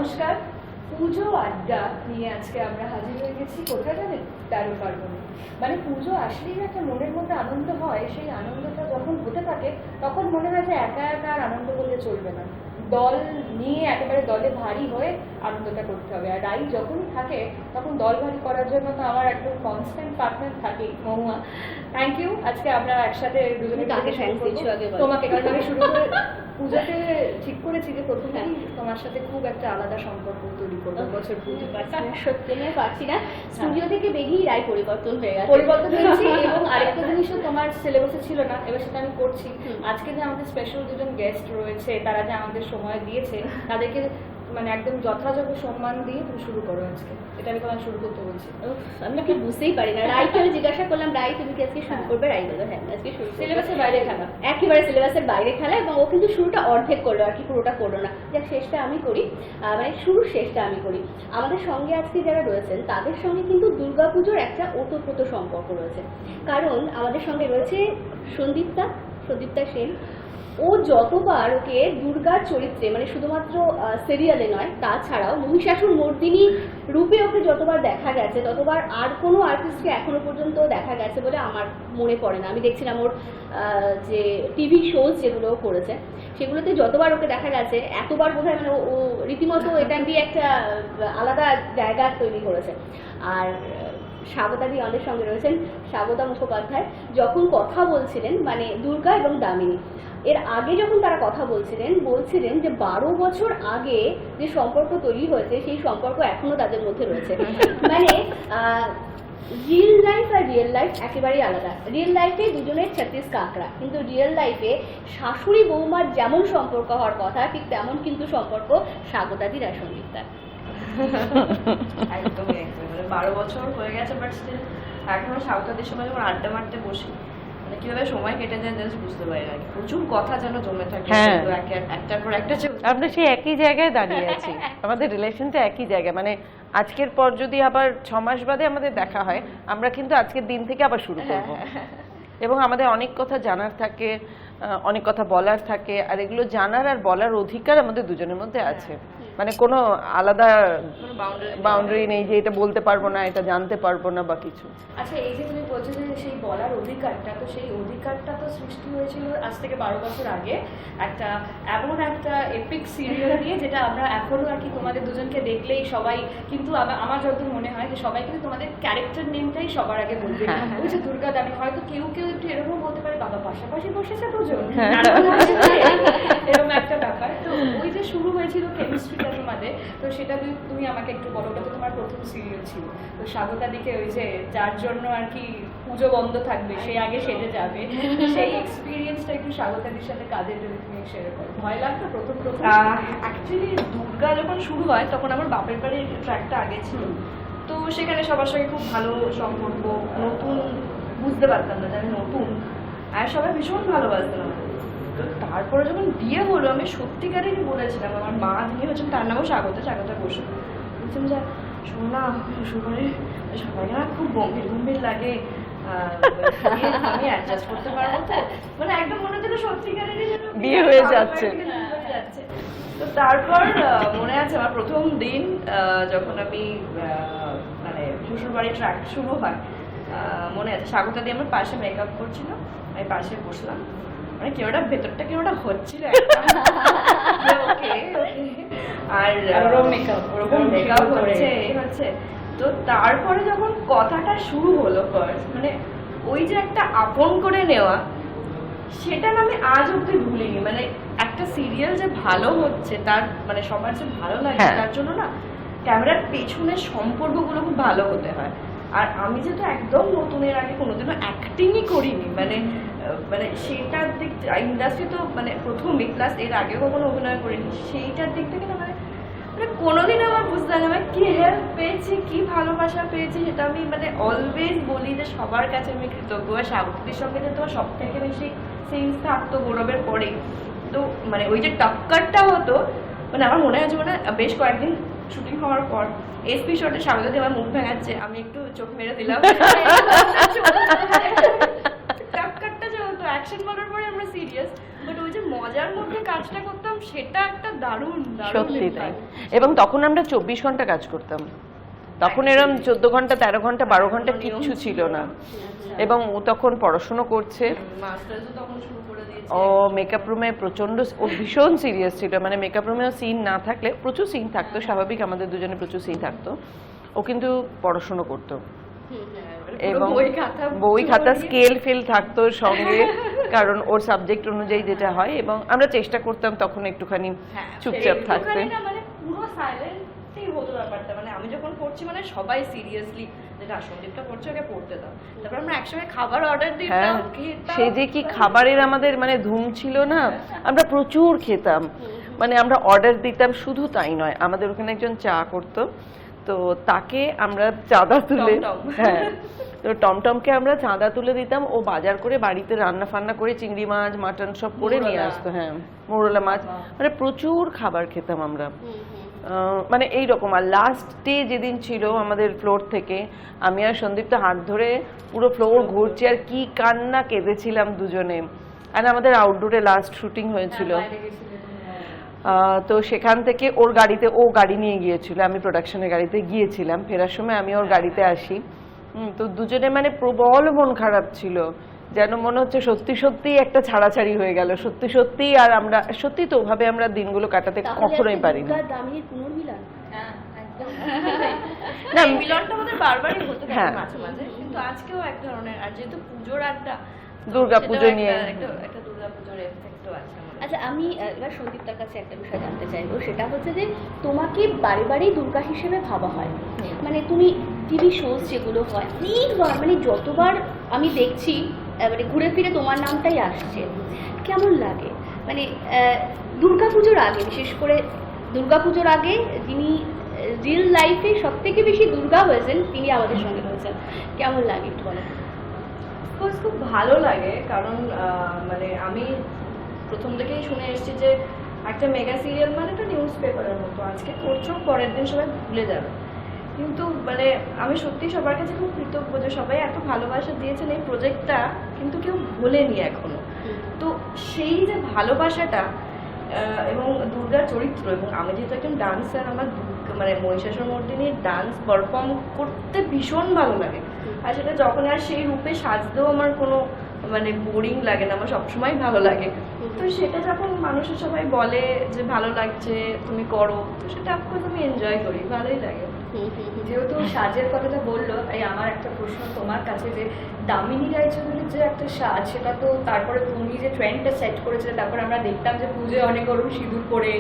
নমস্কার, পুজো আড্ডা নিয়ে আজকে আমরা হাজির হয়ে গেছি। কোথায় জানেন? 13 পার্বণে। মানে পুজো আসলেই একটা মনের মধ্যে আনন্দ হয়, সেই আনন্দটা যখন হতে থাকে তখন মনে হয় যে একা একা আর আনন্দ করলে চলবে না, দল নিয়ে একেবারে দলে ভারী হয়ে আনন্দটা করতে হবে। আর রাই যখনই থাকে তখন দল ভারী করার জন্য তো আমার একদম কনস্ট্যান্ট পার্টনার থাকেই, মহুয়া। Thank you. আজকে আমরা একসাথে দুজনে তোমাকে, কারণ আমি শুরু করে পুজোতে ঠিক করেছি যে প্রথমেই তোমার সাথে খুব একটা আলাদা সম্পর্ক তৈরি করবো। বছর পুজো সত্যি আমি পারছি না, স্টুডিও থেকে বেরিয়ে রায় পরিবর্তন হয়ে গেছে। পরিবর্তন হয়েছি এবং আরেকটা জিনিসও তোমার সিলেবাসে ছিল না, এবার সেটা আমি করছি। আজকে যে আমাদের স্পেশাল দুজন গেস্ট রয়েছে, তারা যে আমাদের সময় দিয়েছে, তাদেরকে মানে একদম যথাযথ সম্মান দিয়ে তুমি শুরু করো আজকে। এটা আমি তোমার শুরু করতে বলছি। আমি কি বুঝতেই পারি না, রাইকে আমি জিজ্ঞাসা করলাম রাই তুমি কি আজকে শুরু করবে? রাই বললো হ্যাঁ আজকে শুরু। সিলেবাসের বাইরে খেলা, একেবারে সিলেবাসের বাইরে খেলা, এবং ও কিন্তু শুরুটা অর্ধেক করলো আর কি, পুরোটা করলো না। যাক, শেষটা আমি করি, মানে শুরুর শেষটা আমি করি। আমাদের সঙ্গে আজকে যারা রয়েছেন তাদের সঙ্গে কিন্তু দুর্গাপুজোর একটা ওতপ্রোত সম্পর্ক রয়েছে, কারণ আমাদের সঙ্গে রয়েছে সন্দীপ্তা সেন। ও যতবার ওকে দুর্গার চরিত্রে, মানে শুধুমাত্র সিরিয়ালে নয়, তাছাড়াও মহিষাসুর মর্দিনী রূপে ওকে যতবার দেখা গেছে, ততবার আর কোনো আর্টিস্টকে এখনো পর্যন্ত দেখা গেছে বলে আমার মনে পড়ে না। আমি দেখছিলাম ওর যে টিভি শোজ যেগুলো করেছে সেগুলোতে যতবার ওকে দেখা গেছে, এতবার বোধহয় মানে ও রীতিমতো এটা দিয়ে একটা আলাদা জায়গা তৈরি করেছে। আর স্বাগতাদি আমাদের সঙ্গে রয়েছেন, স্বাগতা মুখোপাধ্যায়। যখন কথা বলছিলেন মানে দুর্গা এবং দামিনী, এর আগে যখন তারা কথা বলছিলেন যে 12 বছর আগে যে সম্পর্ক তৈরি হয়েছে সেই সম্পর্ক এখনো তাদের মধ্যে রয়েছে। মানে রিয়েল লাইফ আর রিয়েল লাইফ একেবারেই আলাদা। রিয়েল লাইফে দুজনের 36 কাঁকড়া, কিন্তু রিয়েল লাইফে শাশুড়ি বৌমার যেমন সম্পর্ক হওয়ার কথা ঠিক তেমন কিন্তু সম্পর্ক স্বাগতাদির আর সন্দীপ্তার। একদমই 12 বছর হয়ে গেছে, বাট স্টিল এখনো স্বাগতাদির সময় যখন আড্ডা মারতে বসি, মানে কিভাবে সময় কেটে যায় জাস্ট বুঝতে পারি না। প্রচুর কথা যেন জমে থাকে, একটার পর একটা চলছে। আমরা সেই একই জায়গায় দাঁড়িয়ে আছি, আমাদের রিলেশনটা একই জায়গায়। মানে আজকের পর যদি আবার 6 মাস বাদে আমাদের দেখা হয়, আমরা কিন্তু আজকের দিন থেকে আবার শুরু করব। এবং আমাদের অনেক কথা জানার থাকে, অনেক কথা বলার থাকে, আর এগুলো জানার আর বলার অধিকার আমাদের দুজনের মধ্যে আছে। মানে কোনো আলাদা বাউন্ডারি নেই যে এটা বলতে পারবো না, এটা জানতে পারবো না বা কিছু। আচ্ছা, এই যে তুমি বলছো যে সেই বলার অধিকারটা, তো সেই অধিকারটা তো সৃষ্টি হয়েছিল আজ থেকে 12 বছর আগে একটা এমন একটা এপিক সিরিয়াল দিয়ে, যেটা আমরা এখনো আর কি তোমাদের দুজনকে দেখলেই সবাই কিন্তু আমার যতদূর মনে হয় যে সবাই কিন্তু তোমাদের ক্যারেক্টার নেমটাই সবার আগে বলবে। ওই যে দুর্গা দামি, হয়তো কেউ একটু এরকম বলতে পারে বাবা পাশাপাশি বসেছে দুজন, এরকম একটা ব্যাপার। তো ওই যে শুরু হয়েছিল কেমিস্ট্রিটা তোমাদের, তো সেটা তুমি আমাকে একটু বলো। ওটা তো তোমার প্রথম সিরিয়াল ছিল, তো স্বাগতাদিকে ওই যে যার জন্য আর কি পুজো বন্ধ থাকবে সে আগে সেজে যাবে, সেই এক্সপিরিয়েন্সটা একটু স্বাগতাদির সাথে কাজে যদি তুমি শেয়ার করো। ভয় লাগতো প্রথম? অ্যাকচুয়ালি দুর্গা যখন শুরু হয় তখন আমার বাপের বাড়ির ট্র্যাকটা আগে ছিল, তো সেখানে সবার সঙ্গে খুব ভালো সম্পর্ক। নতুন বুঝতে পারতাম না যে আমি নতুন, আর সবাই ভীষণ ভালোবাসতাম আমাকে। তো তারপরে যখন বিয়ে হলো, আমি সত্যিকারেরই বলেছিলাম, আমার মা যিনি হচ্ছেন তার নামও স্বাগতা বসু, বলছিলাম যে শোনো না, শ্বশুরবাড়ির সবাইকে না খুব গম্ভীর লাগে, আমি অ্যাডজাস্ট করতে পারবো তো। মানে একদম মনে হচ্ছে সত্যিকারেরই বিয়ে হয়ে যাচ্ছে। তো তারপর মনে আছে আমার প্রথম দিন যখন আমি মানে শ্বশুরবাড়ির ট্র্যাক শুরু হয়, মনে আছে স্বাগতাদি আমার পাশে মেকআপ করছিল, আমি পাশে বসলাম, মানে কেউটা ভেতরটা কেউটা হচ্ছিল আর ওরকম মেকআপ হচ্ছে। তো তারপরে যখন কথাটা শুরু হলো ফার্স্ট, মানে ওই যে একটা আপন করে নেওয়া, সেটা না আমি আজ অব্দি ভুলিনি। মানে একটা সিরিয়াল যে ভালো হচ্ছে, তার মানে সবার যে ভালো লাগে, তার জন্য না ক্যামেরার পেছনের সম্পর্কগুলো খুব ভালো হতে হয়। আর আমি যেটা একদম নতুনের আগে কোনোদিনও অ্যাক্টিংই করিনি, মানে সেইটার দিক ইন্ডাস্ট্রি তো মানে প্রথমই, প্লাস এর আগেও কখনো অভিনয় করিনি, সেইটার দিক থেকে না মানে কোনোদিন আমার বুঝতে পারি না কি হেল্প পেয়েছি, কি ভালোবাসা পেয়েছি, সেটা আমি মানে অলওয়েজ বলি যে সবার কাছে আমি কৃতজ্ঞ। আর স্বাগতির সঙ্গে যে তোমার সব থেকে বেশি সিনস থাকতো গৌরবের পরে, তো মানে ওই যে টক্করটা হতো, মানে আমার মনে আছে মানে বেশ কয়েকদিন শুটিং হওয়ার পর এসপি শটে স্বাগতাদি আমার মুখ ভেঙাচ্ছে, আমি একটু চোখ মেরে দিলাম। টক্করটা যে হতো অ্যাকশন বলার পরে আমরা সিরিয়াস, বাট ওই যে মজার মধ্যে কাজটা করতাম সেটা একটা দারুণ সত্যি তাই। এবং তখন আমরা 24 ঘন্টা কাজ করতাম, তখন এরকম 14 ঘন্টা 13 ঘন্টা 12 ঘন্টা কিচ্ছু ছিল না। এবং ও তখন পড়াশোনা করছে, মাস্টার্সও তখন শুরু করে দিয়েছে। ও মেকআপ রুমে প্রচন্ড, ও ভীষণ সিরিয়াস ছিল, মানে মেকআপ রুমেও সিন না থাকলে, প্রচুর সিন থাকতো স্বাভাবিক, আমাদের দুজনে প্রচুর সিন থাকতো, ও কিন্তু পড়াশোনা করতো এবং বই খাতা স্কেল ফেল থাকতো সঙ্গে, কারণ ওর সাবজেক্ট অনুযায়ী যেটা হয়। এবং আমরা চেষ্টা করতাম তখন একটুখানি চুপচাপ থাকতে, মানে পুরো সাইলেন্টই হতো ব্যাপারটা। মানে আমি যখন পড়ছি মানে সবাই সিরিয়াসলি, যেটা সন্দীপটা পড়ছে ওকে পড়তে দাও, তারপর আমরা একসঙ্গে খাবার অর্ডার দিতাম, খেতাম। সেই যে কি খাবারের আমাদের মানে ধুম ছিল না, আমরা প্রচুর খেতাম, মানে আমরা অর্ডার দিতাম। শুধু তাই নয়, আমাদের ওখানে একজন চা করতো, তো তাকে আমরা চাঁদা তুলে, হ্যাঁ, তো টমটমকে আমরা চাঁদা তুলে দিতাম, ও বাজার করে বাড়িতে রান্না ফান্না করে চিংড়ি মাছ মাটন সব করে নিয়ে আসতো। হ্যাঁ, মোরলা মাছ, মানে প্রচুর খাবার খেতাম আমরা। মানে এইরকম। আর লাস্ট ডে যেদিন ছিল আমাদের ফ্লোর থেকে, আমি আর সন্দীপ তো হাত ধরে পুরো ফ্লোর ঘুরছি, আর কি কান্না কেঁদেছিলাম দুজনে। আর আমাদের আউটডোরে লাস্ট শুটিং হয়েছিল, তো সেখান থেকে ওর গাড়িতে, ও গাড়ি নিয়ে গিয়েছিল, আমি প্রোডাকশনের গাড়িতে গিয়েছিলাম, ফেরার সময় আমি ওর গাড়িতে আসি। তো দুজনে মানে প্রবল মন খারাপ ছিল, যেন মনে হচ্ছে সত্যি সত্যি একটা ছাড়াছাড়ি হয়ে গেল, সত্যি সত্যি। আর আমরা সত্যি তো ওভাবে আমরা দিনগুলো কাটাতে কখনোই পারি না। না, মিলনটা আমাদের বারবারই হতে থাকে মাঝে মাঝে, কিন্তু আজকেও এক ধরনের। আর যেহেতু পুজোর আড্ডা, দুর্গাপুজো নিয়ে একটা দুর্গাপুজোর এফেক্টও আছে। আচ্ছা, আমি এবার সন্দীপটার কাছে একটা বিষয় জানতে চাইবো, সেটা হচ্ছে যে তোমাকে বারে বারেই দুর্গা হিসেবে ভাবা হয়, মানে তুমি টিভি শোজ যেগুলো হয় অনেকবার, মানে যতবার আমি দেখছি মানে ঘুরে ফিরে তোমার নামটাই আসছে। কেমন লাগে মানে দুর্গাপুজোর আগে, বিশেষ করে দুর্গাপুজোর আগে যিনি রিয়েল লাইফে সব থেকে বেশি দুর্গা হয়েছেন তিনি আমাদের সঙ্গে রয়েছেন, কেমন লাগে একটু বলো? খুব ভালো লাগে, কারণ মানে আমি প্রথম থেকেই শুনে এসেছি যে একটা মেগা সিরিয়াল মানে একটা নিউজ পেপারের মতো, আজকে করছো পরের দিন সবাই ভুলে যাবে। কিন্তু মানে আমি সত্যি সবার কাছে খুব কৃতজ্ঞ যে সবাই এত ভালোবাসা দিয়েছেন এই প্রজেক্টটা, কিন্তু কেউ ভোলেনি এখনো। তো সেই যে ভালোবাসাটা এবং দুর্গার চরিত্র, এবং আমি যেহেতু একজন ডান্সার, আমার মানে মহিষাসুরমর্দিনীর ডান্স পারফর্ম করতে ভীষণ ভালো লাগে। আর সেটা যখন আর সেই রূপে সাজতেও আমার কোনো মানে বোরিং লাগে না, আমার সবসময় ভালো লাগে। তো সেটা যখন মানুষের সবাই বলে যে ভালো লাগছে তুমি করো, তো সেটা অফকোর্স আমি এনজয় করি, ভালোই লাগে। যেহেতু সাজের কথাটা বললো, তাই আমার একটা প্রশ্ন তোমার কাছে, যে দামিনী রায়চৌধুরীর যে একটা সাজ, সেটা তো তারপরে তুমি যে ট্রেন্ডটা সেট করেছিলে, তারপর আমরা দেখতাম যে পুজোয় অনেক ওরকম সিঁদুর পরে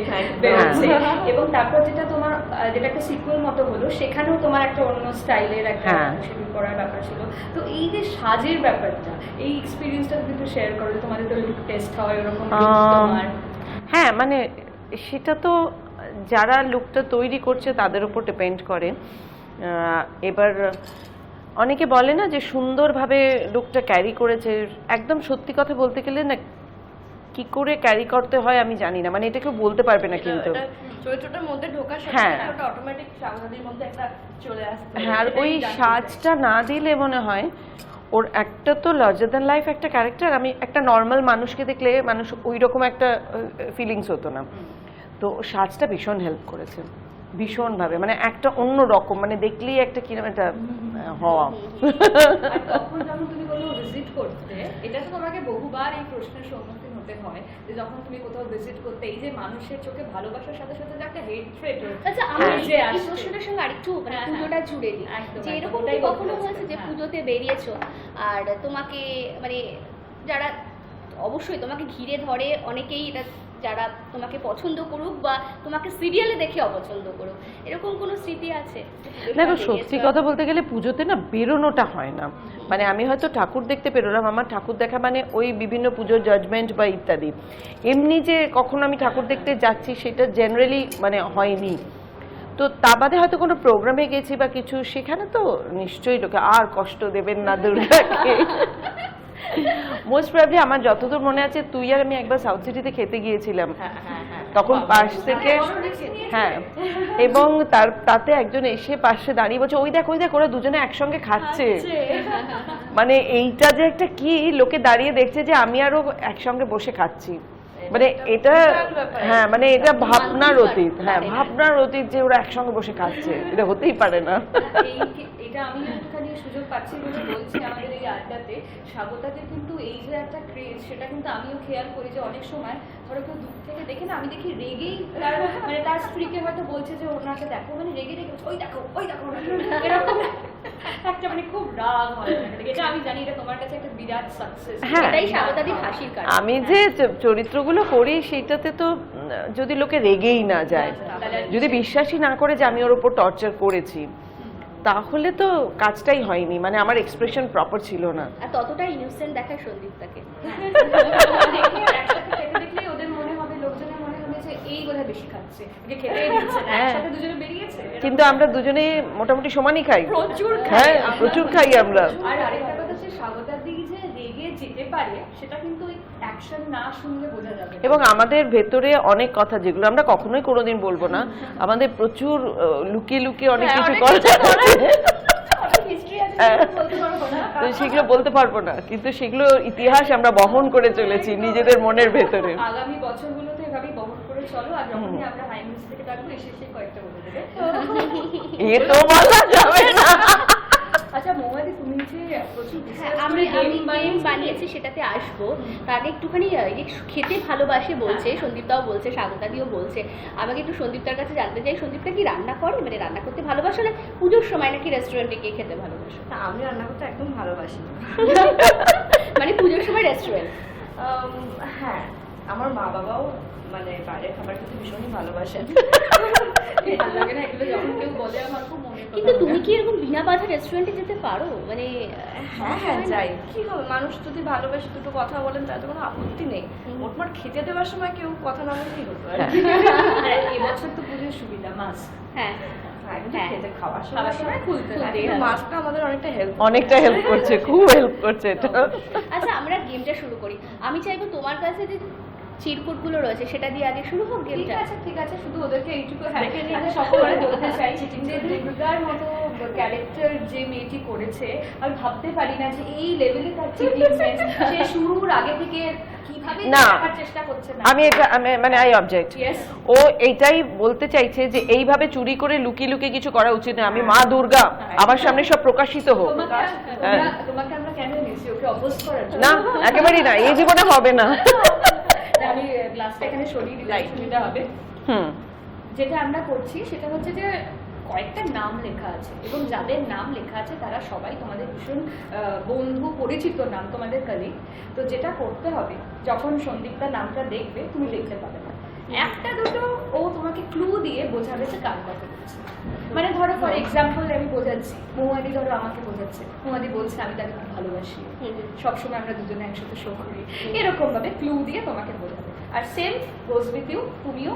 বেরোচ্ছে, এবং তারপর যেটা তোমার যেটা একটা সিকুয়েল মতো হলো, সেখানেও তোমার একটা অন্য স্টাইলের একটা সিঁদুর পরার ব্যাপার ছিল। তো এই যে সাজের ব্যাপারটা, এই এক্সপিরিয়েন্সটা যদি একটু শেয়ার করো, তোমাদের তো লুক টেস্ট হয় ওরকম তোমার। হ্যাঁ, মানে সেটা তো যারা লুকটা তৈরি করছে তাদের উপর ডিপেন্ড করে। এবার অনেকে বলে না যে সুন্দরভাবে লুকটা ক্যারি করেছে, একদম সত্যি কথা বলতে গেলে না, কি করে ক্যারি করতে হয় আমি জানি না, মানে এটা কেউ বলতে পারবে না। কিন্তু চরিত্রটার মধ্যে ঢোকার সাথে সাথে ওটা অটোমেটিক সাজের মধ্যে একটা চলে আসে। হ্যাঁ, আর ওই সাজটা না দিলে মনে হয় ওর একটা তো লার্জার দ্যান লাইফ একটা ক্যারেক্টার, আমি একটা নর্মাল মানুষকে দেখলে মানুষ ওই রকম একটা ফিলিংস হতো না। তো সাজটা ভীষণ হেল্প করেছে, ভীষণভাবে, মানে একটা অন্য রকম, মানে দেখলেই একটা কিরকম একটা হওয়া। তখন যখন তুমি কোথাও ভিজিট করতে, এটা তো তোমাকে বহুবার এই প্রশ্নের সম্মুখীন হতে হয়, যে যখন তুমি কোথাও ভিজিট করতে, এই যে মানুষের চোখে ভালোবাসার সাথে সাথে যে একটা হেট্রেট। আচ্ছা, আমি এই প্রশ্নটার সঙ্গে আরেকটু মানে পুজোটা জুড়ে দিই, যে এরকম কখনো হয়েছে যে পুজোতে বেরিয়েছো আর তোমাকে মানে যারা অবশ্যই তোমাকে ঘিরে ধরে অনেকেই, এটা যারা তোমাকে পছন্দ করুক বা তোমাকে সিরিয়ালে দেখে অপছন্দ করুক, এরকম কোনো স্মৃতি আছে? দেখো, সত্যি কথা বলতে গেলে পুজোতে না বেরোনোটা হয় না, মানে আমি হয়তো ঠাকুর দেখতে বেরোলাম, আমার ঠাকুর দেখা মানে ওই বিভিন্ন পুজোর জাজমেন্ট বা ইত্যাদি, এমনি যে কখনো আমি ঠাকুর দেখতে যাচ্ছি সেটা জেনারেলি মানে হয়নি। তো তা বাদে হয়তো কোনো প্রোগ্রামে গেছি বা কিছু, সেখানে তো নিশ্চয়ই লোকে আর কষ্ট দেবেন না দুর্গাকে। মোস্ট প্রবাবলি আমার যতদূর মনে আছে, তুই আর আমি একবার সাউথ সিটিতে খেতে গিয়েছিলাম, তখন পাশ থেকে, হ্যাঁ, এবং তাতে একজন এসে পাশে দাঁড়িয়ে বলছে ওই দেখ ওরা দুজনে একসঙ্গে খাচ্ছে। মানে এইটা যে একটা কি লোকে দাঁড়িয়ে দেখছে যে আমি আরো একসঙ্গে বসে খাচ্ছি, মানে এটা হ্যাঁ মানে এটা ভাবনার অতীত, হ্যাঁ ভাবনার অতীত যে ওরা একসঙ্গে বসে খাচ্ছে, এটা হতেই পারে না। এটা আমি একটুখানি সুযোগ পাচ্ছি বলে বলছি আমাদের এই আড্ডাতে, স্বাগতাদের কিন্তু এই যে একটা ক্রেজ সেটা কিন্তু আমিও খেয়াল করি যে অনেক সময় ধরো কেউ দূর থেকে দেখে না, আমি দেখি রেগেই তার মানে তার স্ত্রীকে হয়তো বলছে যে ওনাকে দেখো, মানে রেগে রেগে ওই দেখো এরকম একটা মানে খুব রাগ হয়। এটা আমি জানি এটা তোমার কাছে একটা বিরাট সাকসেস। হ্যাঁ। এটাই স্বাগতাদির হাসির কারণ। আমি যে চরিত্রগুলো করি সেটাতে তো যদি লোকে রেগেই না যায়, যদি বিশ্বাসই না করে যে আমি ওর উপর টর্চার করেছি, তাহলে তো কাজটাই হয়নি, মানে আমার এক্সপ্রেশন প্রপার ছিল না। আর ততটা ইনোসেন্ট দেখায় সন্দীপটাকে। একসাথে খেতে দেখলেই ওদের মনে হবে, লোকজনের মনে হবে যে এই বোধহয় বেশি খাচ্ছে, ওকে খেতেই দিচ্ছে না, একসাথে দুজনে বেরিয়েছে। কিন্তু আমরা দুজনে মোটামুটি সমানই খাই, প্রচুর হ্যাঁ প্রচুর খাই আমরা। আর আরেকটা কথা হচ্ছে স্বাগতাদি যে রেগে যেতে পারে সেটা কিন্তু অ্যাকশন না শুনলে বোঝা যাবে। এবং আমাদের ভেতরে অনেক কথা যেগুলো আমরা কখনোই কোনোদিন বলবো না, আমাদের প্রচুর লুকিয়ে লুকিয়ে অনেক কিছু কথা আছে, তো সেগুলো বলতে পারবো না, কিন্তু সেগুলো ইতিহাস আমরা বহন করে চলেছি নিজেদের মনের ভেতরে। আগামী বছরগুলোতে এভাবেই বহন করে চলো, আর যখনই আমরা হাইমিস থেকে ডাকবো এসে কয়েকটা বলে দেবে। এ তো বলা যাবে না। আচ্ছা মৌমাদি, তুমি যে প্রচুর আমি গেম বানিয়েছি সেটাতে আসবো, তার আগে একটুখানি খেতে ভালোবাসে বলছে, সন্দীপদাও বলছে, স্বাগতাদিও বলছে। আমাকে একটু সন্দীপদার কাছে জানতে চাই, সন্দীপটা কি রান্না করে, মানে রান্না করতে ভালোবাসে না পুজোর সময় নাকি রেস্টুরেন্টে গিয়ে খেতে ভালোবাসে? আমি রান্না করতে একদম ভালোবাসি না। মানে পুজোর সময় রেস্টুরেন্ট? হ্যাঁ, আমার মা বাবাও মানে বাইরের খাবার খেতে ভীষণই ভালোবাসেন। ভালো লাগে না এগুলো যখন কেউ বলে, আমার খুব মনে পড়ে। কিন্তু তুমি কি এরকম বিনা বাধা রেস্টুরেন্টে যেতে পারো? মানে হ্যাঁ যাই, কি হবে, মানুষ যদি ভালোবাসে দুটো কথা বলেন তাতে কোনো আপত্তি নেই। মোটমাট খেতে দেওয়ার সময় কেউ কথা না বলে কি হতো আর কি। আর এবছর তো পুজোর সুবিধা মাছ, হ্যাঁ খেতে খাওয়ার খাওয়ার সময় খুলতে লাগে। মাছটা আমাদের অনেকটা হেল্প করছে, খুব হেল্প করছে এটা। আচ্ছা আমরা গেমটা শুরু করি। আমি চাইবো তোমার কাছে যে চিরকুটগুলো রয়েছে সেটা দিয়ে আগে শুরু হোক ঠিক গেমটা। আছে ঠিক আছে, শুধু ওদেরকে এইটুকু সকলে বলতে চাই যে দুর্গার মতো ক্যারেক্টার যে মেয়েটি করেছে, আমি ভাবতে পারি না যে এই লেভেলে তার চিটিং সেন্স সে শুরুর আগে থেকে কিভাবে না, দেখার চেষ্টা করছে না। আমি এটা মানে আই অবজেক্ট। Yes. ও এইটাই বলতে চাইছে যে এইভাবে চুরি করে লুকিয়ে লুকিয়ে কিছু করা উচিত না। আমি মা দুর্গা, আমার সামনে সব প্রকাশিত হোক। তোমাকে আমরা কেন নিয়েছি, ওকে অপোজ করার জন্য? না একেবারেই না, এই জীবনে হবে না। আমি গ্লাসটা এখানে সরিয়ে দিলাই, সুবিধা হবে। যেটা আমরা করছি সেটা হচ্ছে যে কয়েকটা নাম লেখা আছে, এবং যাদের নাম লেখা আছে তারা সবাই তোমাদের ভীষণ বন্ধু পরিচিত নাম, তোমাদের কলিগ। তো যেটা করতে হবে, যখন সন্দীপটা নামটা দেখবে তুমি লিখতে পারবে না, একটা দুটো ও তোমাকে ক্লু দিয়ে বোঝাবে যে কার কথা বলছে। মানে ধরো ফর এক্সাম্পল আমি বোঝাচ্ছি, মৌমাদি ধরো আমাকে বোঝাচ্ছে, মৌমাদি বলছে আমি তাকে খুব ভালোবাসি, সবসময় আমরা দুজনে একসাথে শো করি, এরকম ভাবে ক্লু দিয়ে তোমাকে বোঝাবে। আর সেম গোজ উইথ ইউ, তুমিও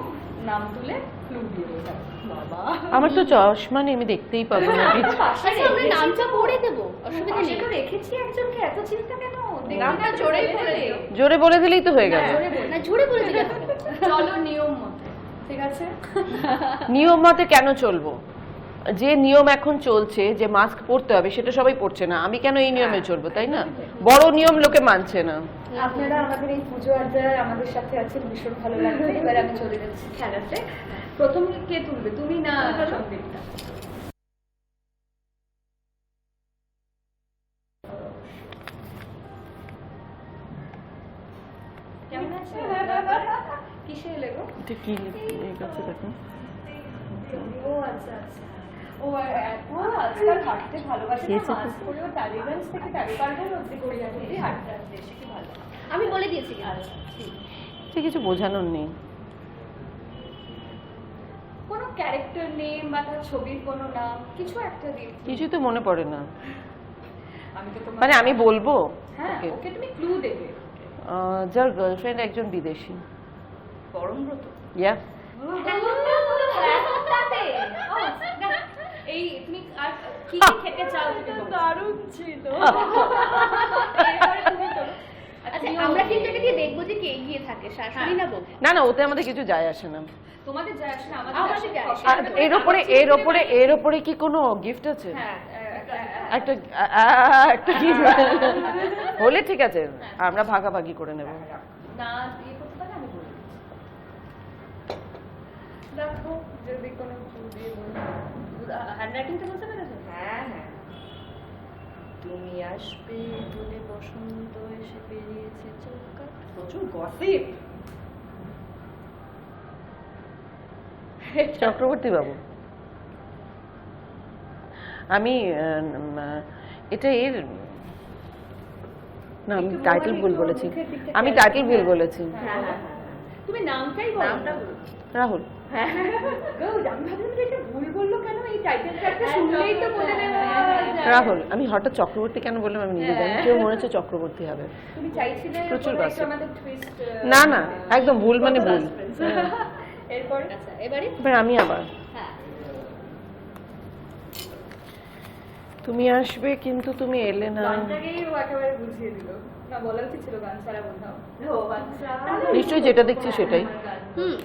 নাম তুলে ক্লু দিয়ে বোঝাবে। বাবা আমার তো চশমা নেই, আমি দেখতেই পাবো না। আচ্ছা আমরা নামটা করে দেবো, অসুবিধা নেই। তো রেখেছি একজনকে, এত চিন্তা কেন? নামটা জোরেই বলে দিও। জোরে বলে দিলেই তো হয়ে গেল। না ঝুড়ে বলে দিলে হবে। চলো নিয়ম মতো, ঠিক আছে? নিয়ম মতে কেন চলবো? যে নিয়ম এখন চলছে যে মাস্ক পরতে হবে, সেটা সবাই পরছে না, আমি কেন এই নিয়মে চলবো, তাই না? বড় নিয়ম লোকে মানছে না। আপনারা আমাদের এই পুজো আড্ডায় আমাদের সাথে আছেন, ভীষণ ভালো লাগবে। এবার আমি চলে যাচ্ছি খেলাতে। প্রথমে কে তুলবে, তুমি না সন্দীপটা? কেমন আছে? কিসে এলে গো? এটা কি কাছে দেখো। ও আচ্ছা আচ্ছা, ও এত আজকাল হাঁটতে ভালোবাসে না, মাস্ক পরেও টালিগঞ্জ থেকে টালিপাড়ার অব্দি গড়িয়া অব্দি হাঁটতে আসতে এসে কি ভালো। আমি বলে দিয়েছি। আচ্ছা ঠিক। সে কিছু বোঝানোর নেই। কোনো ক্যারেক্টার নেম বা তার ছবির কোনো নাম কিছু একটা দিন। কিছুই তো মনে পড়ে না। আমি তো তোমার মানে আমি বলবো হ্যাঁ, ওকে। ওকে তুমি ক্লু দেবে। যার গার্লফ্রেন্ড একজন বিদেশি। পরমব্রত। ইয়া এই তুমি আর কি কি খেতে চাও তুমি বলো। দারুণ ছিল। এবার তুমি বলো। আচ্ছা আমরা কিন্তু এটা দিয়ে দেখবো যে কে এগিয়ে থাকে, শাশুড়ি না বউ? না না, ওতে আমাদের কিছু যায় আসে না। তোমাদের যায় আসে না, আমাদের আমাদের যায় আসে। আর এর ওপরে কি কোনো গিফট আছে? হ্যাঁ একটা একটা কি হলে ঠিক আছে, আমরা ভাগাভাগি করে নেব। না ইয়ে করতে পারে আমি বলে দিচ্ছি। দেখো যদি কোনো clue দিয়ে বলো। হ্যান্ডরাইটিংটা বলতে পেরেছো? হ্যাঁ হ্যাঁ, তুমি আসবে বলে বসন্ত এসে পেরিয়েছে চোখ কাট। প্রচুর গসিপ। চক্রবর্তী বাবু, আমি এটা এর না, আমি টাইটেল ভুল বলেছি, আমি টাইটেল ভুল বলেছি। হ্যাঁ হ্যাঁ হ্যাঁ। তুমি নামটাই বলো। নামটা বলো। রাহুল। হ্যাঁ আমি ভাবলাম যে এটা ভুল বললো কেন, এই টাইটেলটা একটা শুনলেই তো বলে দেবে। রাহুল, আমি হঠাৎ চক্রবর্তী কেন বললাম আমি নিজে জানি, কেউ মনে হচ্ছে চক্রবর্তী হবে। তুমি চাইছিলে প্রচুর কোনো gossip। একটু আমাদের twist, না না, একদম ভুল মানে ভুল। এরপরে আচ্ছা এবারে এবার আমি আবার, হ্যাঁ তুমি আসবে কিন্তু তুমি এলে না। গানটাকেই ও একেবারে বুঝিয়ে দিল। না বলা উচিত ছিল গান ছাড়া বোঝাও। ও আচ্ছা। নিশ্চয়ই যেটা দেখছি সেটাই। হুম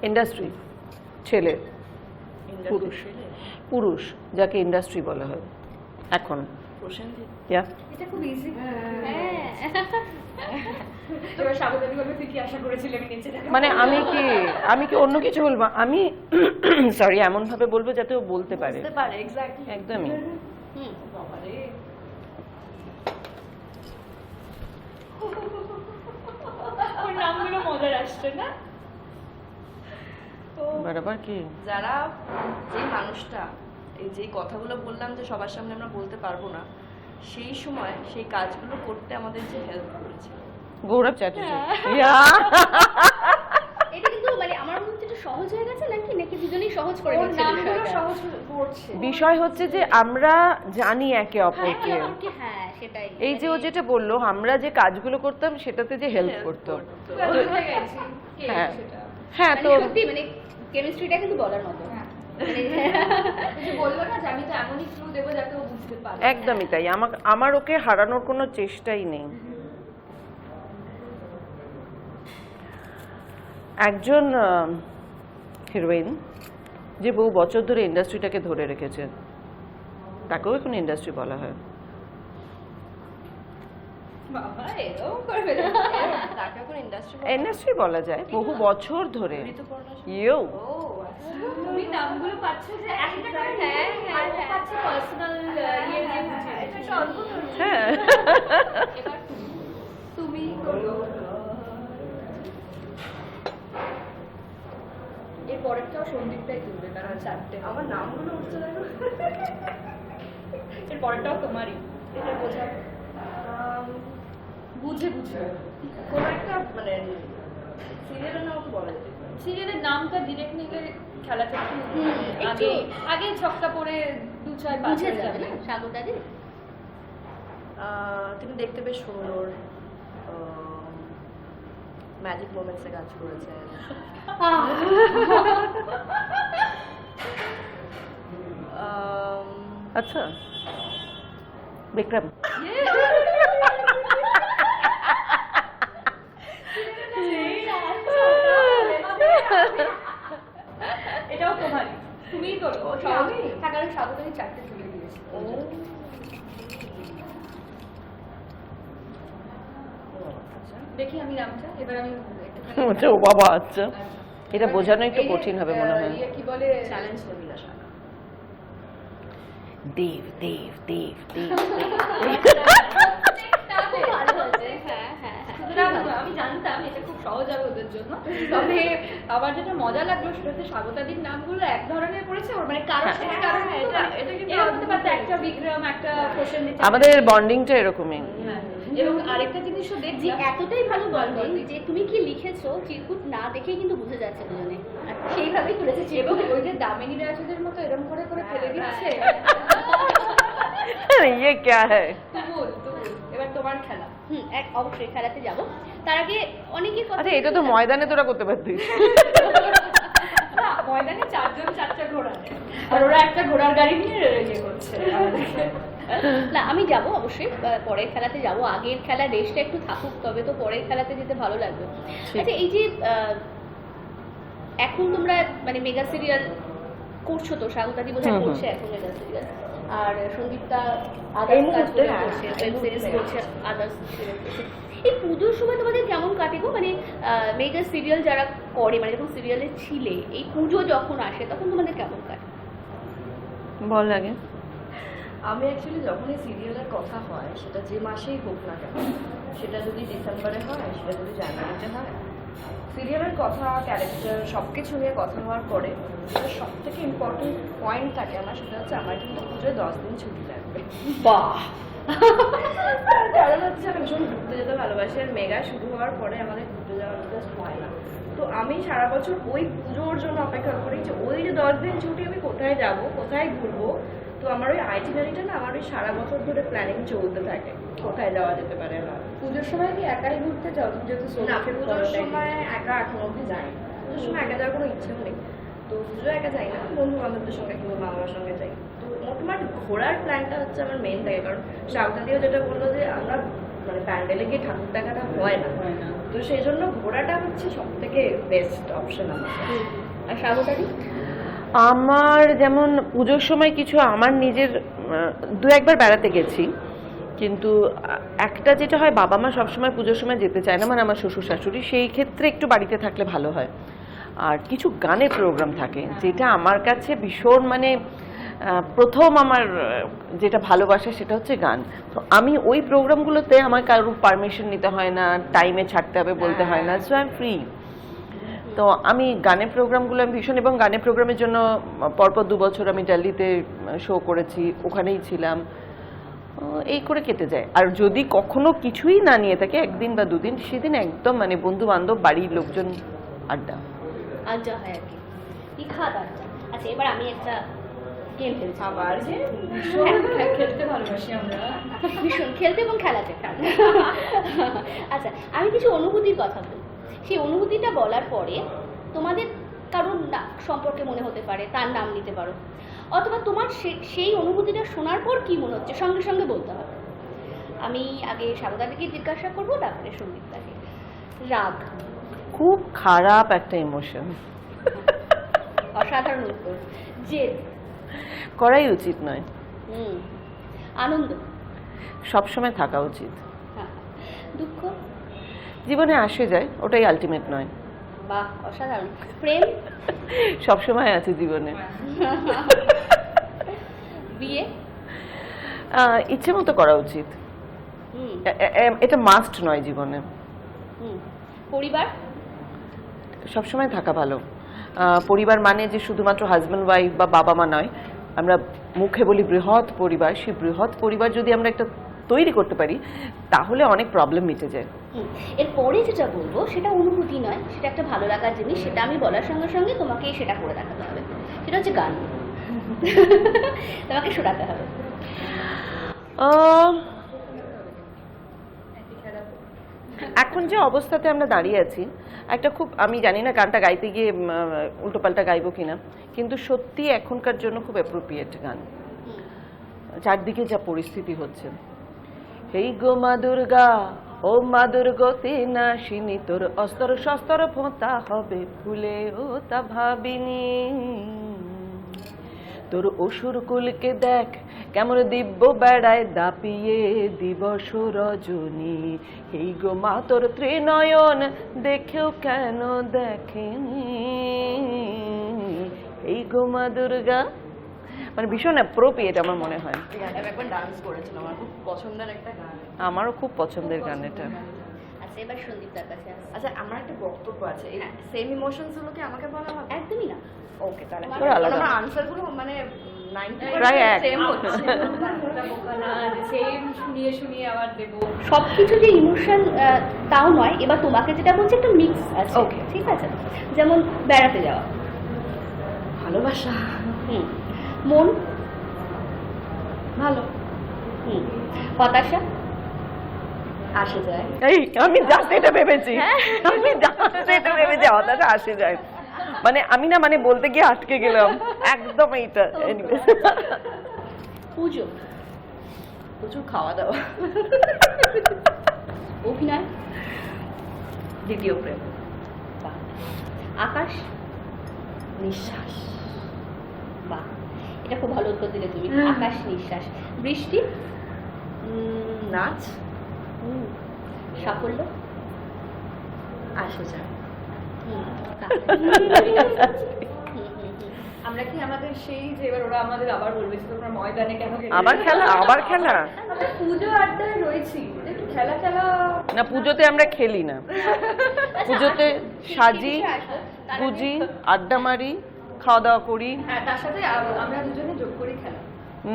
ইন্ডাস্ট্রি, ছেলে, পুরুষ, পুরুষ যাকে ইন্ডাস্ট্রি বলা হয় এখন। প্রসেনজিৎ। ইয়া, এটা খুব ইজি। হ্যাঁ এবার স্বাগতাদি বলবে তুই কি আশা করেছিলি আমি নিচে যাবো? মানে আমি কি অন্য কিছু বলবো, আমি সরি এমন ভাবে বলবো যাতে ও বলতে পারে। বুঝতে পারে এক্স্যাক্টলি। একদমই। হুম বাবারে। ওর নামগুলো মজার আসছে না? বরাবর কি যারা, যে মানুষটা এই যে কথাগুলো বললাম যে সবার সামনে আমরা বলতে পারবো না, সেই সময় সেই কাজগুলো করতে আমাদের যে হেল্প করেছে গৌরব চ্যাটার্জি। ইয়া, এটা কিন্তু মানে আমার মনে হচ্ছে এটা সহজ হয়ে গেছে নাকি নাকি দুজনেই সহজ করে ওর নিচ্ছে নামগুলো বিষয়টা? সহজ করছে। বিষয় হচ্ছে যে আমরা জানি একে অপরকে, হ্যাঁ সেটাই এই যে ও যেটা বললো আমরা যে কাজগুলো করতাম সেটাতে যে হেল্প করতো। বুঝে গেছি কে হ্যাঁ সেটা। হ্যাঁ, মানে তো সত্যি মানে কেমিস্ট্রিটা কিন্তু বলার মতো। হ্যাঁ। মানে ওই যে বললো না যে আমি তো এমনই ক্লু দেবো যাতে ও বুঝতে পারে। একদমই তাই, আমার ওকে হারানোর কোনো চেষ্টাই নেই। একজন হিরোইন যে বহু বছর ধরে ইন্ডাস্ট্রিটাকে ধরে রেখেছে, তাকেও এখন ইন্ডাস্ট্রি বলা হয়। বাবা এরকম করবে না। তাকে এখন ইন্ডাস্ট্রি ইন্ডাস্ট্রি বলা যায় বহু বছর ধরে। ঋতুপর্ণা সেন। ইউ, ও আচ্ছা। তুমি নামগুলো পাচ্ছ যে একটা করে হ্যাঁ, আর ও পাচ্ছে পার্সোনাল ইয়ে দিয়ে বুঝিয়ে এটা দিচ্ছে। একটা অদ্ভুত হচ্ছে। হ্যাঁ এবার তুমি করো। এর পরেরটাও সন্দীপটাই তুলবে কারণ চারটে আমার নামগুলো উঠছে দেখো। এর পরেরটাও তোমারই। এটা বোঝাও। বুঝে বুঝে কোনো একটা মানে সিরিয়ালের নাম তো বলা যেতে পারে। সিরিয়ালের নামটা ডিরেক্ট নিলে খেলাটা একটু একটু আগে ছক্কা পড়ে 2-4-5 বুঝে হয়ে যাবে যাবে। না স্বাগতাদি। তিনি দেখতে বেশ সুন্দর, ম্যাজিক মোমেন্টসে কাজ করেছেন। আচ্ছা, বিক্রম। এটাও তোমারই, তুমিই করো। ওটা আমি? হ্যাঁ, কারণ স্বাগতাদি চারটে তুলে দিয়েছে। দেখি আমি নামটা এবার আমি একটুখানি আচ্ছা, ও বাবা, আচ্ছা এটা বোঝানো একটু কঠিন হবে মনে হয়। ইয়ে কি বলে চ্যালেঞ্জ নবীলা শাহ। দেব দেব দেব দেব। খুব ভালো হয়েছে। হ্যাঁ হ্যাঁ হ্যাঁ সুতরাং আমি জানতাম এটা খুব সহজ হবে ওদের জন্য, তবে আমার যেটা মজা লাগলো সেটা হচ্ছে স্বাগতাদির নামগুলো এক ধরনের পড়েছে ওর, মানে কারোর সাথে কারোর হ্যাঁ, কিন্তু এটা কিন্তু এরকম হতে পারতো, একটা বিক্রম একটা প্রসেনজিৎ। আমাদের বন্ডিংটা এরকমই। হ্যাঁ, এবং আরেকটা জিনিসও যে দেখছি এতটাই ভালো বলবেন যে তুমি কি লিখেছো চিরকুট না দেখেই কিন্তু বুঝে যাচ্ছে দুজনে, আর সেইভাবেই করেছে এবং চিরকুট। ওই যে দামিনী রাজুদের মতো এরকম করে করে ফেলে দিচ্ছে। ইয়ে ক্যা হ্যায়। তুমুল এবার তোমার খেলা। এক অবশ্যই খেলাতে যাব, তার আগে অনেকের কথা। আচ্ছা, এটা তো ময়দানে তোরা করতে পারতিস। না, ময়দানে 4 জন 4টা ঘোড়া নেয়, আর ওরা একটা ঘোড়ার গাড়ি নিয়ে ইয়ে করছে আমাদেরকে। না আমি যাব অবশ্যই, পরের খেলাতে যাব, আগের খেলার রেসটা একটু থাকুক তবে তো পরের খেলাতে যেতে ভালো লাগবে। আচ্ছা এই যে এখন তোমরা মানে মেগা সিরিয়াল করছো তো, স্বাগতাদি বোধহয় করছে এখন মেগা সিরিয়াল, আর সন্দীপটা এই আদার্স কাজ মুহূর্তে, করে হ্যাঁ, করছে, এই ওয়েব মুহূর্তে সিরিজ আছে। করছে, আদার্স সিরিজ করছে। এই পুজোর সময় তোমাদের কেমন কাটে গো? মানে মেগা সিরিয়াল যারা করে, মানে যখন সিরিয়ালে ছিলে, এই পুজো যখন আসে তখন তোমাদের কেমন কাটে? বল লাগে। আমি অ্যাকচুয়ালি যখন এই সিরিয়ালের কথা হয়, সেটা যে মাসেই হোক না কেন, সেটা যদি ডিসেম্বরে হয়, সেটা যদি জানুয়ারিতে হয়, সিরিয়ালের কথা, ক্যারেক্টার সব কিছু নিয়ে কথা হওয়ার পরে যেটা সব থেকে ইম্পর্টেন্ট পয়েন্ট থাকে আমার, সেটা হচ্ছে আমার কিন্তু পুজোয় 10 দিন ছুটি লাগবে। বাহ, কারণ হচ্ছে আমি ভীষণ ঘুরতে যেতে ভালোবাসি, আর মেগা শুরু হওয়ার পরে আমাদের ঘুরতে যাওয়ার জাস্ট হয় না। তো আমি সারা বছর ওই পুজোর জন্য অপেক্ষা করি যে ওই যে 10 দিন ছুটি আমি কোথায় যাব, কোথায় ঘুরবো। তো আমার ওই আইটিনারিটা না আমার ওই সারা বছর ধরে প্ল্যানিং চলতে থাকে, কোথায় যাওয়া যেতে পারে আমার। পুজোর সময় কি একাই ঘুরতে যাও তুমি, যেহেতু না, সোলো পুজোর সময় একা এখন অব্দি যাই না। পুজোর সময় একা যাওয়ার কোনো ইচ্ছেও নেই। তো পুজো একা যাই না, বন্ধু বান্ধবদের সঙ্গে কিংবা মা বাবার সঙ্গে যাই। তো মোটামুটি ঘোরার প্ল্যানটা হচ্ছে আমার মেন থাকে, কারণ সাঁওতালিও যেটা বললো যে আমরা মানে প্যান্ডেলে গিয়ে ঠাকুর দেখাটা হয় না, তো সেই জন্য ঘোরাটা হচ্ছে সব থেকে বেস্ট অপশন আমার। আর স্বাগতাদি? আমার যেমন পুজোর সময় কিছু আমার নিজের দু একবার বেড়াতে গেছি, কিন্তু একটা যেটা হয়, বাবা মা সবসময় পুজোর সময় যেতে চায় না, মানে আমার শ্বশুর শাশুড়ি, সেই ক্ষেত্রে একটু বাড়িতে থাকলে ভালো হয়। আর কিছু গানের প্রোগ্রাম থাকে যেটা আমার কাছে ভীষণ মানে প্রথম আমার যেটা ভালোবাসা সেটা হচ্ছে গান। তো আমি ওই প্রোগ্রামগুলোতে আমার কারোর পারমিশন নিতে হয় না, টাইমে ছাড়তে হবে বলতে হয় না, সো আই এম ফ্রি। তো আমি গানের প্রোগ্রামগুলো আমি ভীষণ, এবং গানের প্রোগ্রামের জন্য পরপর 2 বছর আমি দিল্লিতে শো করেছি, ওখানেই ছিলাম, এই করে কেটে যায়। আর যদি কখনো কিছুই না নিয়ে থাকে, 1 দিন বা 2 দিন, সেদিন একদম মানে বন্ধু বান্ধব, বাড়ির লোকজন, আড্ডা আড্ডা হয় আর কি, ইখাত আড্ডা। আচ্ছা, এবার আমি একটা গেম খেলছি। আবার যে খেলতে ভালোবাসি আমরা। ভীষণ খেলতে এবং খেলাতে। আচ্ছা, আমি কিছু অনুভূতির কথা বলি। সেই অনুভূতিটা বলার পরে তোমাদের কারোর সম্পর্কে মনে হতে পারে, তার নাম নিতে পারো, অথবা তোমার সেই অনুভূতিটা শোনার পর কি মনে হচ্ছে সঙ্গে সঙ্গে বলতে হবে। আমি আগে স্বাগতাদিকে জিজ্ঞাসা করবো, তারপরে সঙ্গীতটাকে। রাগ খুব খারাপ একটা ইমোশন, অসাধারণ উত্তর। জেদ করাই উচিত নয়, আনন্দ সবসময় থাকা উচিত। হ্যাঁ। দুঃখ জীবনে আসে যায়, ওটাই আলটিমেট নয়। বাহ, অসাধারণ। প্রেম সবসময় আছে জীবনে। বিয়ে ইচ্ছে মতো করা উচিত, এটা মাস্ট নয় জীবনে। পরিবার সবসময় থাকা ভালো। পরিবার মানে যে শুধুমাত্র হাজব্যান্ড ওয়াইফ বা বাবা মা নয়, আমরা মুখে বলি বৃহৎ পরিবার, সেই বৃহৎ পরিবার যদি আমরা একটা তৈরি করতে পারি, তাহলে অনেক প্রবলেম মিটে যায়। এরপরে যেটা বলবো সেটা অনুভূতি নয়, সেটা একটা ভালো লাগার জিনিস। সেটা আমি বলার সঙ্গে সঙ্গে তোমাকে সেটা করে দেখাতে হবে। সেটা হচ্ছে গান। তোমাকে শোনাতে হবে। এখন যে অবস্থাতে আমরা দাঁড়িয়ে আছি, একটা খুব, আমি জানি না গানটা গাইতে গিয়ে উল্টোপাল্টা গাইবো কিনা, কিন্তু সত্যি এখনকার জন্য খুব অ্যাপ্রোপ্রিয়েট গান। চারদিকে যা পরিস্থিতি হচ্ছে, এই গো মা দুর্গা, ও মা দুর্গতি নাশিনী, তোর অস্তর শস্তর ফোঁতা হবে ফুলে, ও তা ভাবিনি। তোর অসুর কুলকে দেখ কেমন দিব্য বেড়ায় দাপিয়ে দিবস রজনী, এই গো মা তোর ত্রিনয়ন দেখেও কেন দেখেনি, এই গো মা দুর্গা। মানে ভীষণ অ্যাপ্রোপ্রিয়েট আমার মনে হয়। আমি একবার ডান্স করেছিলাম, আমার খুব পছন্দের একটা গান। আমারও খুব পছন্দের গান এটা। আচ্ছা, এবার সন্দীপটার কাছে আসছি। আচ্ছা, আমার একটা বক্তব্য আছে। এই সেম ইমোশনস গুলোকে আমাকে বলা হবে? একদমই না। ওকে, তাহলে পুরো আলাদা। আমার আনসার গুলো মানে 90% প্রায় এক। সেম হচ্ছে। সেম শুনিয়ে শুনিয়ে আবার দেবো। সবকিছু যে ইমোশন তাও নয়। এবার তোমাকে যেটা বলছি একটা মিক্স আছে। Okay. ঠিক আছে, যেমন বেড়াতে যাওয়া, ভালোবাসা, মন ভালো, হতাশা, আসে যায়। এই আমি জাস্ট এটা ভেবেছি, আমি জাস্ট এটা ভেবেছি, হতাশা আসে যায়। মানে আমি না, মানে বলতে গিয়ে আটকে গেলাম একদম এইটা। এনিওয়েজ, পুজো, প্রচুর খাওয়া দাওয়া, অভিনয়, দ্বিতীয় প্রেম, বাহ। আকাশ, নিঃশ্বাস, বাহ। এটা খুব ভালো উত্তর দিলে তুমি। আকাশ নিঃশ্বাস। বৃষ্টি। নাচ। সাফল্য। আসে যায়। আমরা কি আমাদের সেই যে এবার ওরা আমাদের আবার বলবে যে তোমরা ময়দানে কেন গেলে? আবার খেলা আমরা পুজো আড্ডায় রয়েছি, একটু খেলা না, পুজোতে আমরা খেলি না। পুজোতে সাজি, গুজি, আড্ডা মারি, খাওয়া দাওয়া করি। হ্যাঁ, তার সাথে আমরা দুজনে যোগ করি খেলা,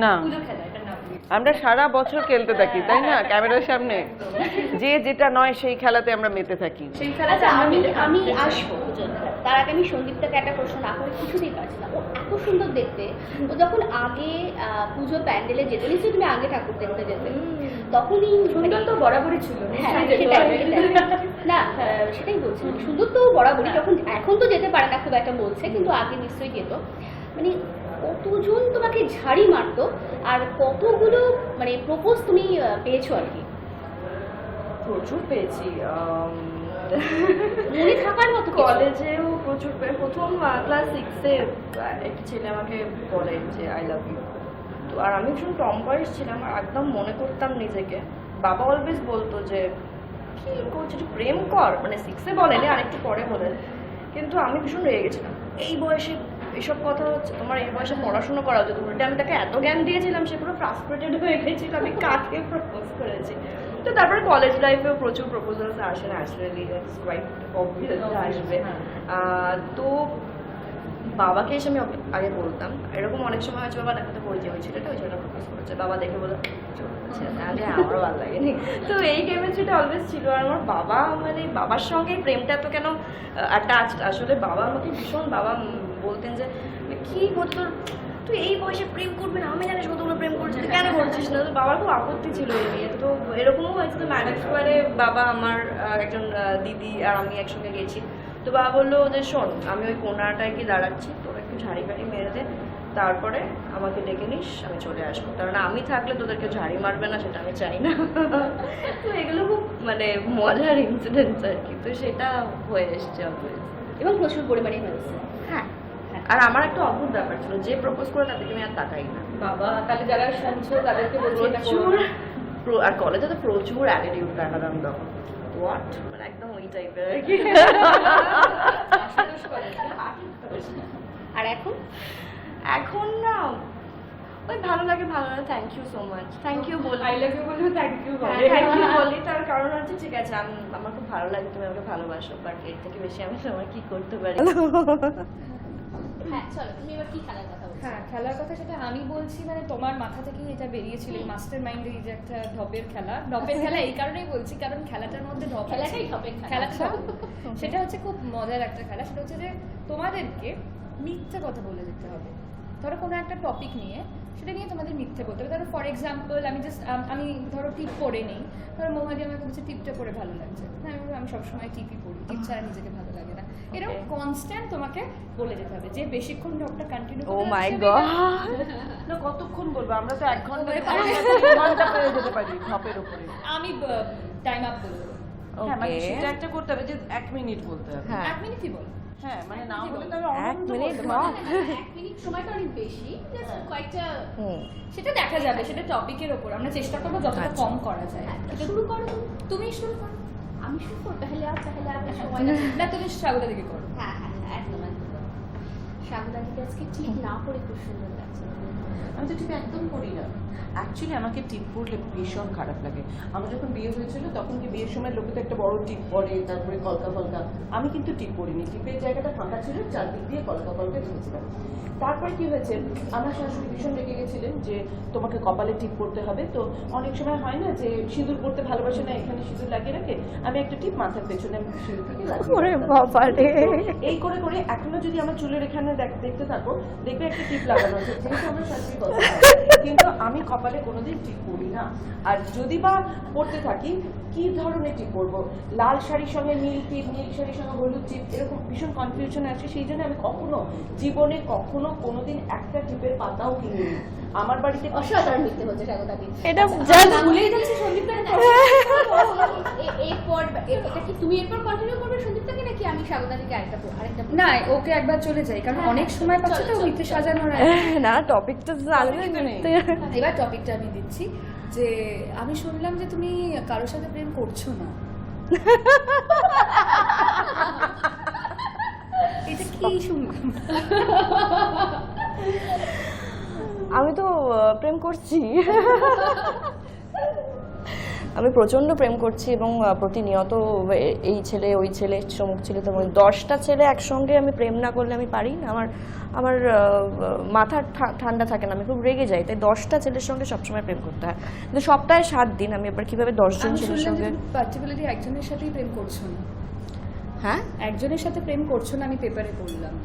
না, পুজো খেলা, এটা না আমরা সারা বছর খেলতে থাকি, তাই না? ক্যামেরার সামনে যে যেটা নয় সেই খেলাতে আমরা মেতে থাকি। সেই আচ্ছা, খেলাটা আমি আসবো পুজোর খেলা। তার আগে আমি সন্দীপটাকে একটা প্রশ্ন না করে কিছুতেই পারছি না। ও এত সুন্দর দেখতে, ও যখন আগে পুজো প্যান্ডেলে যেতে, নিশ্চয়ই তুমি আগে ঠাকুর দেখতে যেতে, তখনই সুন্দর তো বরাবরই ছিল। হ্যাঁ, না সেটাই বলছি, মানে সুন্দর তো বরাবরই, যখন এখন তো যেতে পারে না খুব একটা বলছে, কিন্তু আগে নিশ্চয়ই যেত। মানে কতজন তোমাকে ঝাড়ি মারতো আর কতগুলো মানে প্রপোজ তুমি পেয়েছো আর কি? প্রচুর পেয়েছি, মনে থাকার মতো কিছু? কলেজেও প্রচুর প্রথম ক্লাস 6-এ একটা ছেলে আমাকে বলে যে আই লাভ ইউ। তো আর আমি ভীষণ টম্পারিস ছিলাম, আর একদম মনে করতাম নিজেকে। বাবা অলওয়েজ বলতো যে কি করছিস, একটু প্রেম কর, মানে 6-এ বলেনি, আরেকটু পরে বলেন। কিন্তু আমি ভীষণ রেগে গেছিলাম, এই বয়সে এসব কথা হচ্ছে, তোমার এই বয়সে পড়াশোনা করা উচিত। উল্টে আমি তাকে এত জ্ঞান দিয়েছিলাম, সে পুরো ফ্রাস্ট্রেটেড হয়ে গেছিল আমি কাকে প্রপোজ করেছি। তো তারপরে কলেজ লাইফেও প্রচুর প্রপোজালস আসে, ন্যাচারালি কোয়াইট অবভিয়াস আসবে। তো বাবাকে এসে আমি আগে বলতাম, এরকম অনেক সময় হয়েছে বাবা দেখাতে পরিচয় হয়েছিল, ওই ছেলেটা প্রপোজ করেছে, বাবা দেখে বলে আমারও ভালো লাগেনি। তো এই কেমিস্ট্রিটা অলওয়েজ ছিল। আর আমার বাবা, মানে বাবার সঙ্গে প্রেমটা তো কেন অ্যাটাচ, আসলে বাবা আমাকে ভীষণ, বাবা বলতেন যে কি হতো তোর, তুই এই বয়সে প্রেম করবি না, আমি জানিস কতগুলো প্রেম করছিস, কেন করছিস না? তো বাবার খুব আপত্তি ছিল এই নিয়ে। তো এরকমও হয়েছে, তো ম্যাডাম স্কোয়ারে বাবা, আমার একজন দিদি আর আমি একসঙ্গে গেছি। তো বাবা বললো যে শোন, আমি ওই কোনাটায় গিয়ে দাঁড়াচ্ছি, তোর একটু ঝাড়ি ফাড়ি মেরে দে, তারপরে আমাকে ডেকে নিস, আমি চলে আসবো, কারণ আমি থাকলে তোদেরকে ঝাড়ি মারবে না, সেটা আমি চাই না। তো এগুলো খুব মানে মজার ইনসিডেন্টস আর কি। তো সেটা হয়ে এসছে অলওয়েজ, এবং প্রচুর পরিমাণে হয়েছে। হ্যাঁ। আর আমার একটা অদ্ভুত ব্যাপার ছিল, যে প্রপোজ করে তাদেরকে আমি আর তাকাই না। বাবা, তাহলে যারা শুনছো তাদেরকে বলছি এটা করো না। আর কলেজে তো প্রচুর অ্যাটিটিউড দেখাতাম তখন, হোয়াট, মানে একদম ওই টাইপের আর কি। আর এখন এখন না ওই ভালো লাগে, thank you so much, thank you বলি, আই লাভ ইউ বলবো, থ্যাংক ইউ বলো। থ্যাংক ইউ বলি। তার কারণ হচ্ছে ঠিক আছে, আমার খুব ভালো লাগে, তুমি আমাকে ভালোবাসো, বাট এর থেকে বেশি আমি তোমার কি করতে পারি। হ্যাঁ চলো, তুমি এবার কি খেলার কথা বলছো? হ্যাঁ, খেলার কথা সেটা আমি বলছি, মানে তোমার মাথা থেকে এটা বেরিয়েছিল, এই মাস্টার মাইন্ডে এই যে একটা ঢপের খেলা এই কারণেই বলছি, কারণ খেলাটার মধ্যে ঢপ আছে। খেলাটাই ঢপের খেলা। খেলাটা সেটা হচ্ছে খুব মজার একটা খেলা। সেটা হচ্ছে যে তোমাদেরকে মিথ্যে কথা বলে যেতে হবে। ধরো কোনো একটা টপিক নিয়ে, সেটা নিয়ে তোমাদের মিথ্যে বলতে হবে। ধরো ফর এক্সাম্পল, আমি ধরো টিপ পরে নেই, ধরো মৌহাদি আমাকে বলছে টিপটা পরে ভালো লাগছে, হ্যাঁ আমি সবসময় টিপই পরি, টিপ ছাড়া নিজেকে ভালো লাগে না। এরকম কনস্ট্যান্ট তোমাকে বলে যেতে হবে, যে বেশিক্ষণ ঢপটা কন্টিনিউ ও মাই গড, না কতক্ষণ বলবো, আমরা তো 1 ঘন্টা 2 ঘন্টা পেয়ে যেতে পারি ঢপের উপরে। আমি টাইম আপ বলবো। হ্যাঁ, মানে সেটা একটা করতে হবে যে 1 মিনিট বলতে হবে। হ্যাঁ 1 মিনিটই বল। হ্যাঁ, মানে না হলে তো আমি 1 অনন্ত মিনিট বলতে পারবো। 1 মিনিট সময়টা অনেক বেশি, জাস্ট কয়েকটা। সেটা দেখা যাবে, সেটা টপিকের ওপর আমরা চেষ্টা করবো যতটা কম করা যায়। শুরু করো তুমি। শুরু করো। আমি শুরু করবো, তাহলে সময় না, তুমি স্বাগতা দিকে করো। হ্যাঁ একদম। স্বাগতাকে আজকে ঠিক না করে খুব সুন্দর লাগছে। আমি তো টিপ একদম করি না। অ্যাকচুয়ালি আমাকে টিপ পরলে ভীষণ খারাপ লাগে। আমার যখন বিয়ে হয়েছিল তখন কি বিয়ের সময় লোকে তো একটা বড় টিপ পরে, তারপরে কলকা ফলকা। আমি কিন্তু টিপ পরিনি, টিপের জায়গাটা ফাঁকা ছিল, চারদিক দিয়ে কলকা ফলকা ঝুলছিলাম। তারপরে কি হয়েছে, আমার শাশুড়ি ভীষণ রেগে গেছিলেন যে তোমাকে কপালে টিপ পরতে হবে। তো অনেক সময় হয় না যে সিঁদুর পরতে ভালোবাসে না, এখানে সিঁদুর লাগিয়ে রাখে, আমি একটা টিপ মাথার পেছনে সিঁদুর থেকে এই করে করে এখনো যদি আমার চুলের এখানে দেখতে থাকো, দেখবে একটা টিপ লাগানো আছে, যেহেতু আমার শাশুড়ি কথা কিন্তু আমি কপালে কোনোদিন টিপ পরি না। আর যদি বা পরতে থাকি, কি ধরনের টিপ পরবো, লাল শাড়ির সঙ্গে নীল টিপ, নীল শাড়ির সঙ্গে হলুদ টিপ, এরকম ভীষণ কনফিউশন আছে। সেই জন্য আমি জীবনে কখনো কোনোদিন একটা টিপের পাতাও কিনিনি। আমার বাড়িতে অসাধারণ মিথ্যে হচ্ছে স্বাগতাকে। এটা ভুলেই যাচ্ছি সন্দীপ। এরপর এটা কি তুমি এরপর কন্টিনিউ করবে সন্দীপটাকে, নাকি আমি স্বাগতাদিকে আরেকটা না ওকে একবার চলে যাই, কারণ অনেক সময় পাচ্ছে তো মিথ্যে সাজানোর। না টপিকটা আলাদা নেই। এবার টপিকটা আমি দিচ্ছি যে আমি শুনলাম যে তুমি কারোর সাথে প্রেম করছো না, এটা কি শুনলাম? আমি তো প্রেম করছি, আমি প্রচন্ড প্রেম করছি এবং প্রতিনিয়ত এই ছেলে ওই ছেলে সমুখ ছিল, তো 10টা ছেলে একসঙ্গে আমি প্রেম না করলে আমি পারি না, আমার মাথা ঠান্ডা থাকে না, আমি খুব রেগে যাই, তাই 10টা ছেলের সঙ্গে সবসময় প্রেম করতে হয়। কিন্তু সপ্তাহে 7 দিন আমি এবার কিভাবে 10 জন ছেলের সঙ্গে। পার্টিকুলারলি একজনের সাথেই প্রেম করছো না? হ্যাঁ, একজনের সাথে প্রেম করছো না, আমি পেপারে পড়লাম।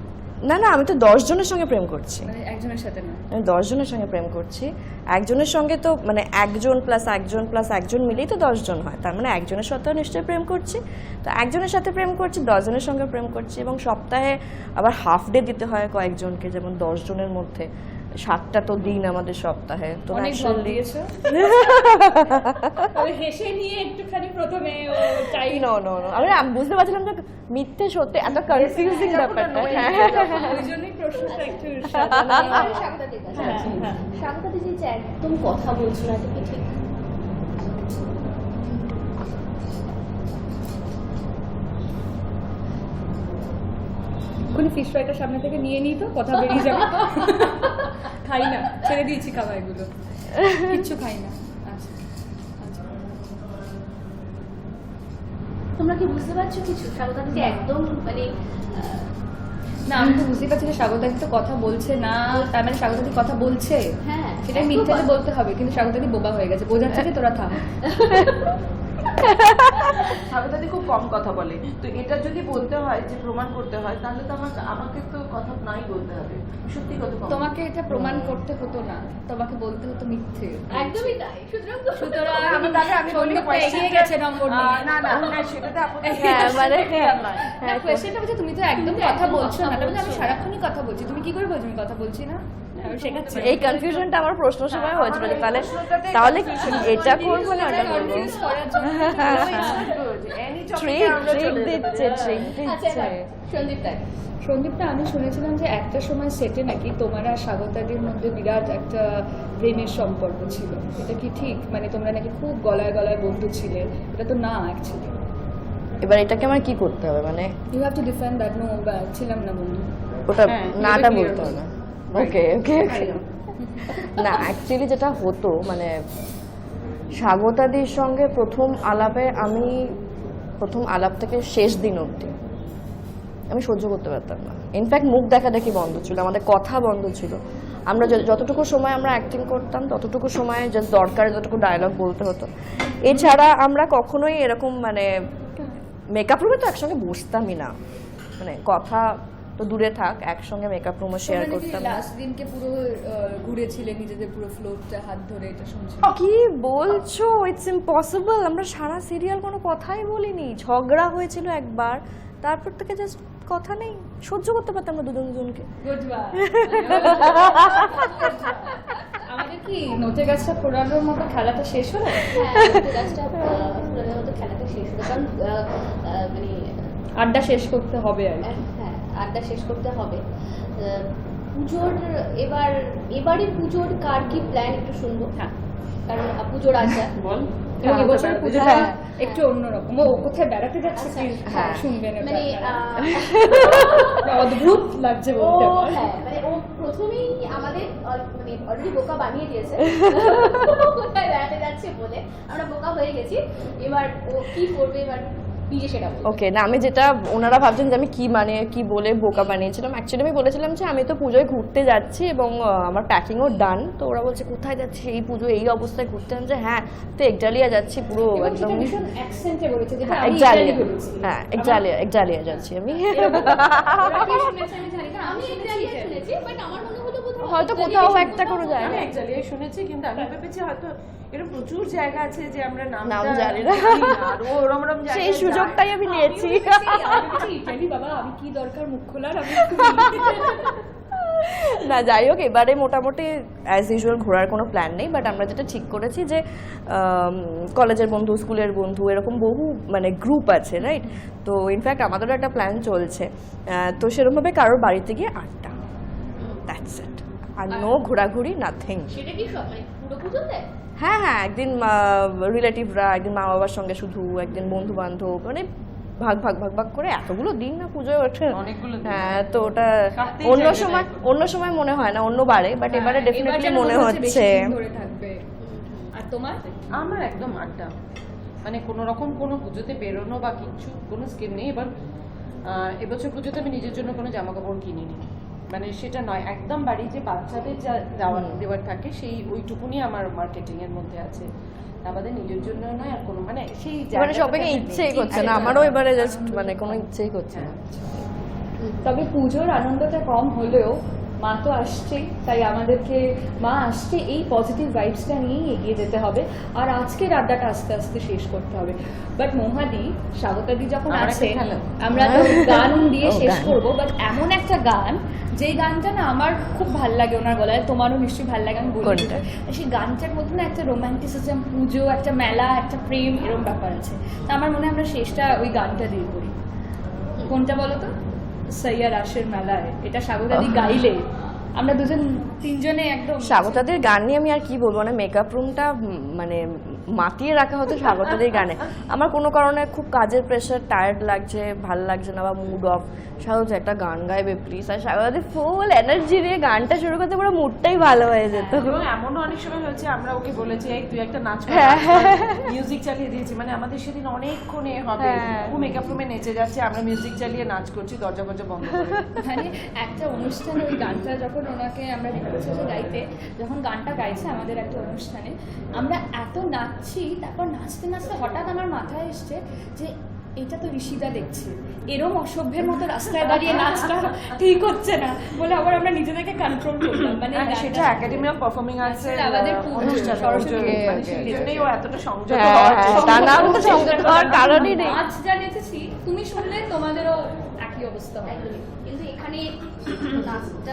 না না, আমি তো 10 জনের সঙ্গে প্রেম করছি, মানে একজনের সাথে না, আমি 10 জনের সঙ্গে প্রেম করছি। একজনের সঙ্গে তো মানে একজন প্লাস একজন প্লাস একজন মিলেই তো 10 জন হয়, তার মানে একজনের সাথেও নিশ্চয়ই প্রেম করছি। তো একজনের সাথে প্রেম করছি, 10 জনের সঙ্গে প্রেম করছি, এবং সপ্তাহে আবার হাফ ডে দিতে হয় কয়েকজনকে, যেমন 10 জনের মধ্যে 7টা তো দিন আমাদের সপ্তাহে। তো অনেক ভাব naturally- দিয়েছো। তবে হেসে নিয়ে একটুখানি প্রথমে ও চাই নো নো নো, আমি বুঝতে পারছিলাম যে মিথ্যে সত্যি এত কনফিউজিং ব্যাপারটা। ওই জন্যই প্রশ্নটা একটু স্বাগতাদির কাছে। স্বাগতাদি যে একদম কথা বলছো না, এটা কি ঠিক? কোনো ফিশ ফ্রাইটা সামনে থেকে নিয়ে নিই তো কথা বেরিয়ে যাবে। খাই না, ছেড়ে দিয়েছি খাওয়া, এগুলো কিচ্ছু খাই না। আচ্ছা আচ্ছা, তোমরা কি বুঝতে পারছো কিছু? স্বাগতাদি যে একদম মানে না আমি তো বুঝতে পারছি যে স্বাগতাদি তো কথা বলছে না, তার মানে স্বাগতাদি কথা বলছে, হ্যাঁ সেটাই মিথ্যাতে বলতে হবে, কিন্তু স্বাগতাদি বোবা হয়ে গেছে, বোঝাচ্ছে যে তোরা থাম। স্বাগতাদি খুব কম কথা বলে, তো এটা যদি বলতে হয় যে প্রমাণ করতে হয়, তাহলে তো আমাকে তো কথা নাই বলতে হবে, সত্যি কথা কম। তোমাকে এটা প্রমাণ করতে হতো না, তোমাকে বলতে হতো মিথ্যে। একদমই তাই। সুতরাং আমি বলি এগিয়ে গেছে নম্বর নিয়ে। না না না, সেটাতে আপত্তি নেই। হ্যাঁ, মানে না, কোয়েশ্চেনটা হচ্ছে তুমি তো একদম কথা বলছো না, তাহলে আমি সারাক্ষণই কথা বলছি, তুমি কি করে বলছো আমি কথা বলছি না? আমি শেখাচ্ছি। এই কনফিউশনটা আমার প্রশ্ন সময় হয়েছিল যে তাহলে কি এটা করবো না ওটা করবো। Confuse করার জন্য ট্রিক দিচ্ছে, ট্রিক আচ্ছা দিচ্ছে। সন্দীপ তাই। সন্দীপটা আমি শুনেছিলাম যে একটা সময় সেটে নাকি তোমার আর স্বাগতাদির মধ্যে বিরাট একটা প্রেমের সম্পর্ক ছিল, এটা কি ঠিক? মানে তোমরা নাকি খুব গলায় গলায় বন্ধু ছিলে, এটা তো না অ্যাকচুয়ালি। এবার এটাকে আমার কি করতে হবে, মানে you have to defend that no ছিলাম না বন্ধু। ওটা হ্যাঁ, নাটা clear বলতে হলো। হবে। ওকে ওকে না, অ্যাকচুয়ালি যেটা হতো মানে স্বাগতাদির সঙ্গে প্রথম আলাপ থেকে শেষ দিন অবধি আমি সহ্য করতে পারতাম না। ইনফ্যাক্ট মুখ দেখা দেখি বন্ধ ছিল, আমাদের কথা বন্ধ ছিল। আমরা যতটুকু সময় আমরা অ্যাক্টিং করতাম ততটুকু সময় জাস্ট দরকার যতটুকু ডায়লগ বলতে হতো, এছাড়া আমরা কখনোই এরকম মানে মেকআপ রুমে তো একসঙ্গে বসতামই না, মানে কথা তো দূরে থাক, একসঙ্গে মেকআপ রুমও শেয়ার করতাম না। লাস্ট দিনকে পুরো ঘুরেছিলে নিজেদের পুরো ফ্লোরটা হাত ধরে, এটা শুনছি। কি বলছো? It's impossible. আমরা সারা সিরিয়াল কোনো কথাই বলিনি, ঝগড়া হয়েছিল একবার, তারপর থেকে জাস্ট কথা নেই, সহ্য করতে পারতাম না দুজনকে। Good bye. আমাদের কি নোটে গাছটা পোড়ানোর মতো খেলাটা শেষ হলো? হ্যাঁ, গাছটা ফুলের মতো খেলাটা শেষ হলো, কারণ মানে আড্ডা শেষ করতে হবে আর কি। হ্যাঁ আড্ডা শেষ করতে হবে। পুজোর এবারে পুজোর কার কি প্ল্যান একটু শুনবো। হ্যাঁ, কারণ পুজোর আড্ডা বল। এবং এবছর হ্যাঁ, পুজোটা হ্যাঁ। একটু অন্যরকম। ও কোথায় বেড়াতে যাচ্ছে আচ্ছা, প্লিজ হ্যাঁ। শুনবেন, ওটা মানে আপনারা। অদ্ভুত লাগছে ও বলতে। হ্যাঁ মানে ও প্রথমেই আমাদের মানে অলরেডি বোকা বানিয়ে দিয়েছে, কোথায় বেড়াতে যাচ্ছে বলে আমরা বোকা হয়ে গেছি। এবার ও কি করবে এবার নিজে সেটা বলবে। ওকে, না আমি যেটা ওনারা ভাবছেন যে আমি কি বলে বোকা বানিয়েছিলাম, অ্যাকচুয়ালি আমি বলেছিলাম যে আমি তো পুজোয় ঘুরতে যাচ্ছি এবং আমার প্যাকিংও ডান। তো ওরা বলছে কোথায় যাচ্ছি এই পুজো এই অবস্থায় ঘুরতে, যে হ্যাঁ তো একজালিয়া যাচ্ছি, পুরো এবং একদম সেটা ভীষণ অ্যাকসেন্টে বলেছে, যেটা হ্যাঁ, আমি একজালিয়া, ইতালি বলেছি। হ্যাঁ একজালিয়া যাচ্ছি আমি। ওরা কি শুনেছে আমি জানি না, আমি একজালিয়া শুনেছি, বাট আমার মনে হলো বোধহয় হয়তো কোথাও একটা করে যায়। আমি একজালিয়ায় শুনেছি, কিন্তু আমি ভেবেছি হয়তো এরকম প্রচুর জায়গা আছে যে আমরা নাম নামটা জানি না। আর ও ওরম ওরম জায়গায় সেই সুযোগটাই আমি নিয়েছি। আমি ভেবেছি ইতালি, বাবা আমি কি দরকার মুখ খোলার, আমি একটু না যাই হোক, এবারে মোটামুটি অ্যাজ ইউজুয়াল ঘোরার কোনো প্ল্যান নেই, বাট আমরা যেটা ঠিক করেছি যে কলেজের বন্ধু, স্কুলের বন্ধু, এরকম বহু মানে গ্রুপ আছে, রাইট? তো ইনফ্যাক্ট আমাদেরও একটা প্ল্যান চলছে, তো সেরকমভাবে কারোর বাড়িতে গিয়ে আড্ডা, দ্যাটস ইট। আর নো ঘোরাঘুরি, নাথিং। সেটা কি সব মানে পুরো পুজোতে? হ্যাঁ হ্যাঁ, একদিন রিলেটিভরা, একদিন মা বাবার সঙ্গে শুধু, একদিন বন্ধু বান্ধব, মানে ভাগ ভাগ ভাগ ভাগ করে এতগুলো দিন না পুজোয় ওঠে। অনেকগুলো দিন। হ্যাঁ, তো ওটা কাটতেই অন্য সময় মনে হয় না, অন্য বারে, বাট এবারে ডেফিনেটলি মনে হচ্ছে। আর তোমার? আমার একদম আড্ডা, মানে কোনো রকম কোনো পুজোতে বেরোনো বা কিছু কোনো স্কিম নেই। এবার এবছর পুজোতে আমি নিজের জন্য কোনো জামা কাপড় কিনিনি, মানে সেটা নয়, একদম বাড়ি যে বাচ্চাদের যা দেওয়ার থাকে সেই ওইটুকুনি আমার মার্কেটিং এর মধ্যে আছে, আমাদের নিজের জন্য নয় আর কোনো মানে সেই মানে শপিং এ ইচ্ছেই করছে না আমারও এবারে, জাস্ট মানে কোনো ইচ্ছেই করছে না। তবে পুজোর আনন্দটা কম হলেও মা তো আসছেই, তাই আমাদেরকে মা আসছে এই পজিটিভ ভাইবসটা নিয়েই এগিয়ে যেতে হবে, আর আজকের আড্ডাটা আস্তে আস্তে শেষ করতে হবে। বাট মহাদি, স্বাগতাদি যখন আমার আছে, একটা খেলা। আমরা তো গান দিয়ে শেষ গান। করবো, বাট এমন একটা গান যেই গানটা না আমার খুব ভাল লাগে ওনার গলায়, তোমারও নিশ্চয়ই ভাল লাগে, আমি বলি কোনটা? সেই গানটার মধ্যে না একটা রোমান্টিসিজম, পুজো, একটা মেলা, একটা প্রেম, এরকম ব্যাপার আছে। তা আমার মনে হয় আমরা শেষটা ওই গানটা দিয়ে করি। কোনটা বলো তো? সৈয়া রাসের মেলায়, এটা স্বাগতাদি গাইলে আমরা দুজন তিনজনে একদম স্বাগতাদের গান নিয়ে আমি আর কি বলবো, মানে মেকআপ রুমটা মানে মাতিয়ে রাখা হতো স্বাগতাদের গানে। আমার কোনো কারণে খুব কাজের প্রেশার, টায়ার্ড লাগছে, ভাল লাগছে না, বা মুড অফ, স্বাগত একটা গান গাইবে প্লিজ, আর স্বাগতাদের ফুল এনার্জি নিয়ে গানটা শুরু করতে পুরো মুডটাই ভালো হয়ে যেত। এবং এমনও অনেক সময় হয়েছে আমরা ওকে বলেছি এই তুই একটা নাচ কর, মিউজিক চালিয়ে দিয়েছি, মানে আমাদের সেদিন অনেকক্ষণ হবে, ও মেকআপ রুমে নেচে যাচ্ছে, আমরা মিউজিক চালিয়ে নাচ করছি দরজা ফরজা বন্ধ করে। মানে একটা অনুষ্ঠানে ওই গানটা যখন ওনাকে আমরা রিকোয়েস্ট গাইতে, যখন গানটা গাইছে আমাদের একটা অনুষ্ঠানে, আমরা এত নাচছি, তারপর নাচতে নাচতে হঠাৎ আমার মাথায় এসছে যে এটা তো ঋষিদা দেখছে, এরম অসভ্যের মতো রাস্তায় দাঁড়িয়ে নাচটা ঠিক হচ্ছে না বলে আবার আমরা নিজেদেরকে কন্ট্রোল করলাম। মানে এই সেটা গানটা- একাডেমি অফ পারফর্মিং আর্টসের আমাদের পুজো, অনুষ্ঠান, সরস্বতী মানে সেই জন্যই ও এতটা সংযত। তা না হলে তো সংযত হওয়ার কারণই নেই। নাচ যা নেচেছি, তুমি শুনলে তোমাদেরও একই অবস্থা হবে। একদমই। কিন্তু এখানে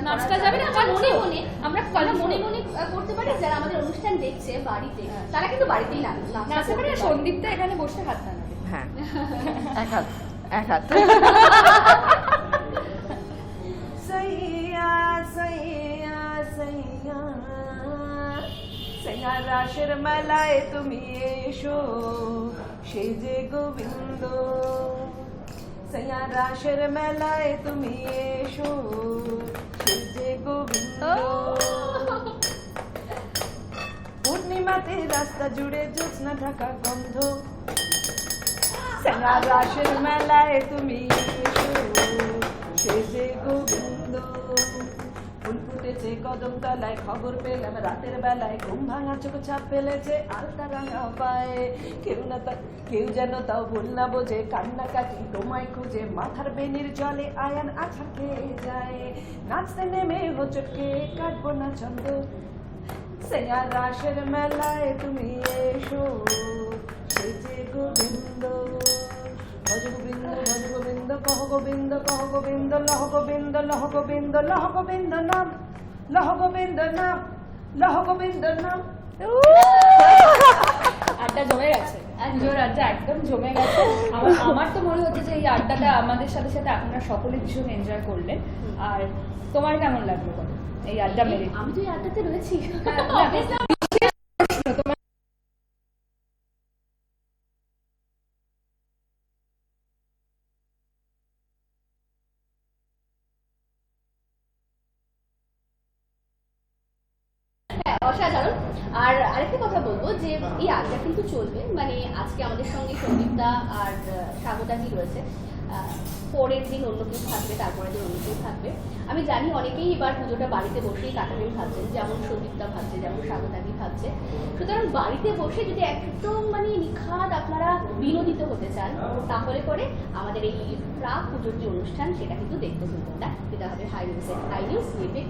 নাচটা যাবে না, আমার মনে মনে আমরা আমরা মনে মনে করতে পারি যারা আমাদের অনুষ্ঠান দেখছে বাড়িতে, তারা কিন্তু বাড়িতেই নাচতে পারে। আর সন্দীপটা এখানে বসে হাত নাড়াবে। হ্যাঁ, এক হাত এক হাত। সৈয়া সৈয়া সৈয়া সৈয়া রাসের মেলায় তুমি এসো, সেই যে গোবিন্দ, সৈয়া রাসের মেলায় তুমি এসো, সেই যে গোবিন্দ। পূর্ণিমাতে রাস্তা জুড়ে জ্যোৎস্না ঢাকা গন্ধ, সৈয়া রাসের মেলায় তুমি এসো, সেই যে গোবিন্দ। ফুল ফুটেছে কদম তলায়, খবর পেলাম রাতের বেলায়, ঘুম ভাঙা চোখ ছাপ ফেলেছে আলতা রাঙা পায়ে, কেউ যেন তাও ভুল না বোঝে, কান্নাকাটি তোমায় খুঁজে, মাথার বেনির জলে আয়ান আছাড় খেয়ে যায়, নাচতে নেমে হোঁচটকে কাটবো না ছন্দ, সৈয়া রাসের মেলায় তুমি এসো, সেই যে গোবিন্দ। ভজ গোবিন্দ ভজ গোবিন্দ, কহ গোবিন্দ কহ গোবিন্দ, লহ গোবিন্দ লহ গোবিন্দ, লহ গোবিন্দ নাম, লহ গোবিন্দ নাম, লহ গোবিন্দ নাম। আড্ডা জমে গেছে, পুজোর আড্ডা একদম জমে গেছে। আমার তো মনে হচ্ছে যে এই আড্ডাটা আমাদের সাথে সাথে আপনারা সকলে ভীষণ এনজয় করলেন। আর তোমার কেমন লাগলো বলো এই আড্ডা মেরে? আমি তো এই আড্ডাতে রয়েছি। হ্যাঁ, অসাধারণ। আর আরেকটা কথা বলবো যে এই আড্ডা কিন্তু চলবে, মানে আজকে আমাদের সঙ্গে সন্দীপদা আর স্বাগতাদি রয়েছে, পরের দিন অন্য কেউ থাকবে, তারপরের দিন অন্য কেউ থাকবে। আমি জানি অনেকেই এবার পুজোটা বাড়িতে বসেই কাটাবেন ভাবছেন, যেমন সন্দীপদা ভাবছে, যেমন স্বাগতাদি ভাবছে। সুতরাং বাড়িতে বসে যদি একদম মানে নিখাদ আপনারা বিনোদিত হতে চান, তাহলে করে আমাদের এই প্রাক পুজোর যে অনুষ্ঠান সেটা কিন্তু দেখতে শুনবেন না, সেটা হবে হাই নিউজে, হাই নিউজ নেবে